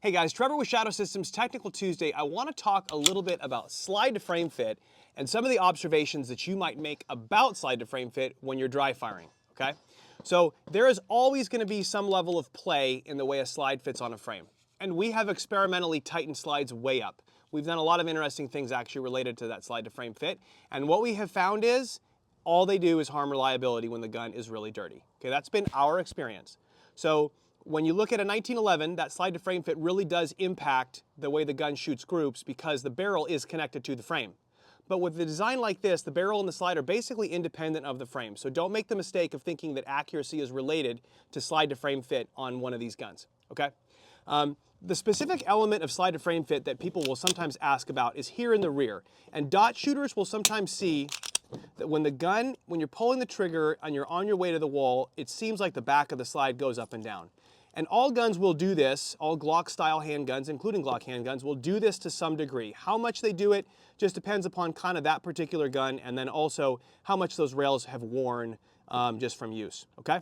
Hey guys, Trevor with Shadow Systems Technical Tuesday. I want to talk a little bit about slide to frame fit and some of the observations that you might make about slide to frame fit when you're dry firing, okay? So there is always going to be some level of play in the way a slide fits on a frame. And we have experimentally tightened slides way up. We've done a lot of interesting things actually related to that slide to frame fit. And what we have found is all they do is harm reliability when the gun is really dirty. Okay, that's been our experience. So when you look at a 1911, that slide to frame fit really does impact the way the gun shoots groups because the barrel is connected to the frame. But with a design like this, the barrel and the slide are basically independent of the frame. So don't make the mistake of thinking that accuracy is related to slide to frame fit on one of these guns, okay? The specific element of slide to frame fit that people will sometimes ask about is here in the rear. And dot shooters will sometimes see that when you're pulling the trigger and you're on your way to the wall, it seems like the back of the slide goes up and down. And all guns will do this, all Glock style handguns, including Glock handguns, will do this to some degree. How much they do it just depends upon kind of that particular gun and then also how much those rails have worn just from use, okay?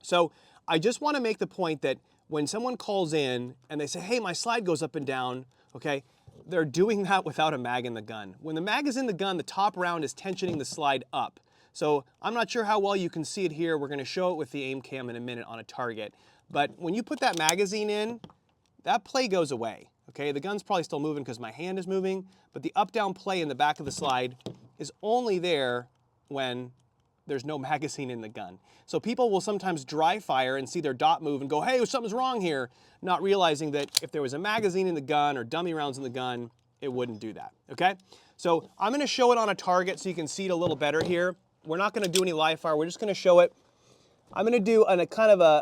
So I just want to make the point that when someone calls in and they say, hey, my slide goes up and down, okay, they're doing that without a mag in the gun. When the mag is in the gun, the top round is tensioning the slide up. So I'm not sure how well you can see it here. We're going to show it with the aim cam in a minute on a target. But when you put that magazine in, that play goes away. Okay, the gun's probably still moving because my hand is moving, but the up-down play in the back of the slide is only there when there's no magazine in the gun. So people will sometimes dry fire and see their dot move and go, hey, something's wrong here, not realizing that if there was a magazine in the gun or dummy rounds in the gun, it wouldn't do that, okay? So I'm gonna show it on a target so you can see it a little better here. We're not gonna do any live fire, we're just gonna show it. I'm gonna do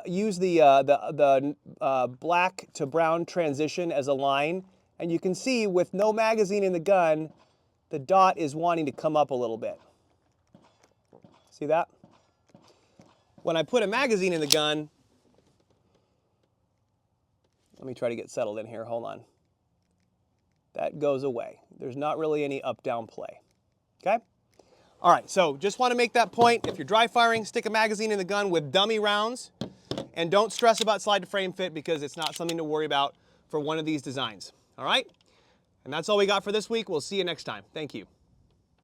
use the black to brown transition as a line, and you can see with no magazine in the gun, the dot is wanting to come up a little bit. See that? When I put a magazine in the gun, let me try to get settled in here, hold on. That goes away. There's not really any up-down play, okay? All right, so just want to make that point. If you're dry firing, stick a magazine in the gun with dummy rounds, and don't stress about slide to frame fit because it's not something to worry about for one of these designs, all right? And that's all we got for this week. We'll see you next time. Thank you.